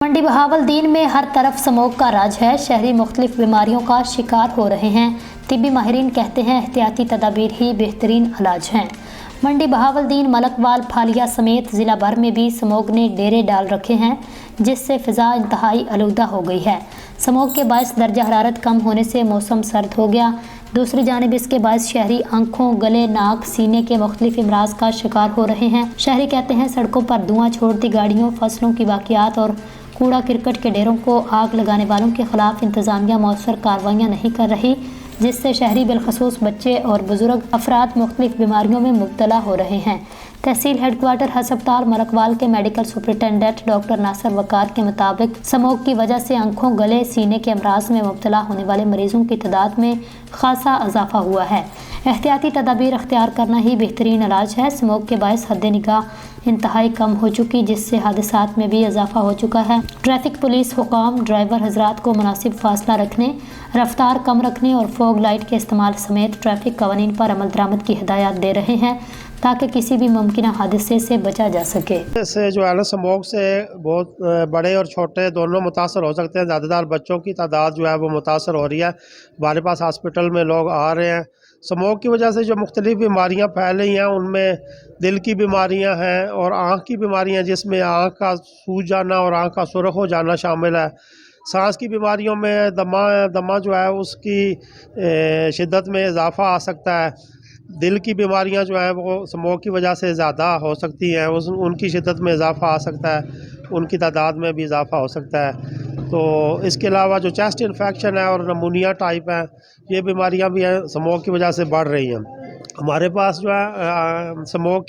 मंडी बहावलदीन में हर तरफ स्मोक का राज है। शहरी मुख्तलिफ बीमारियों का शिकार हो रहे हैं। तिब्बी माहिरीन कहते हैं एहतियाती तदाबीर ही बेहतरीन इलाज हैं। मंडी बहावलदीन, मलकवाल, फालिया समेत ज़िला भर में भी स्मोक ने डेरे डाल रखे हैं, जिससे फ़िज़ा इंतहाई आलूदा हो गई है। स्मोक के बायस दर्जा हरारत कम होने से मौसम सर्द हो गया। दूसरी जानिब इसके बायस शहरी आंखों, गले, नाक, सीने के मुख्तलिफ इमराज का शिकार हो रहे हैं। शहरी कहते हैं सड़कों पर धुआं छोड़ती गाड़ियों, फसलों की वाक़ियात और कूड़ा करकट के ढेरों को आग लगाने वालों के खिलाफ इंतजामिया मौसर कार्रवाइयाँ नहीं कर रही, जिससे शहरी बिलखसूस बच्चे और बुजुर्ग अफराद मुख्तलिफ बीमारियों में मुब्तला हो रहे हैं। तहसील हेडक्वार्टर हस्पताल मलकवाल के मेडिकल सुपरिटेंडेंट डॉक्टर नासिर वकार के मुताबिक स्मोक की वजह से आंखों, गले, सीने के अमराज में मुब्तला होने वाले मरीजों की तादाद में खासा इजाफा हुआ है। एहतियाती तदाबीर अख्तियार करना ही बेहतरीन इलाज है। स्मोक के बायस हद निगाह इंतहाई कम हो चुकी, जिससे हादसात में भी इजाफा हो चुका है। ट्रैफिक पुलिस हुकाम ड्राइवर हजरात को मुनासिब फासला रखने, रफ्तार कम रखने और फोग लाइट के इस्तेमाल समेत ट्रैफिक कवानीन पर अमल दरामद की हिदायत दे रहे हैं, ताकि किसी भी मुमकिन हादसे से बचा जा सके। इससे जो है ना, स्मोक से बहुत बड़े और छोटे दोनों मुतासर हो सकते हैं। ज़्यादातर बच्चों की तादाद जो है वो मुतासर हो रही है। हमारे पास हॉस्पिटल में लोग आ रहे हैं। स्मोक की वजह से जो मुख्तलिफ बीमारियां फैल रही हैं, उनमें दिल की बीमारियां हैं और आँख की बीमारियां, जिसमें आँख का सूज जाना और आँख का सुरख हो जाना शामिल है। सांस की बीमारियों में दमा जो है उसकी शिद्दत में इजाफा आ सकता है। दिल की बीमारियां जो है वो स्मोक की वजह से ज़्यादा हो सकती हैं, उनकी शिद्दत में इजाफा आ सकता है, उनकी तादाद में भी इजाफा हो सकता है। तो इसके अलावा जो चेस्ट इन्फेक्शन है और नमूनिया टाइप है, ये बीमारियां भी हैं, स्मोक की वजह से बढ़ रही हैं। हमारे पास जो है स्मोक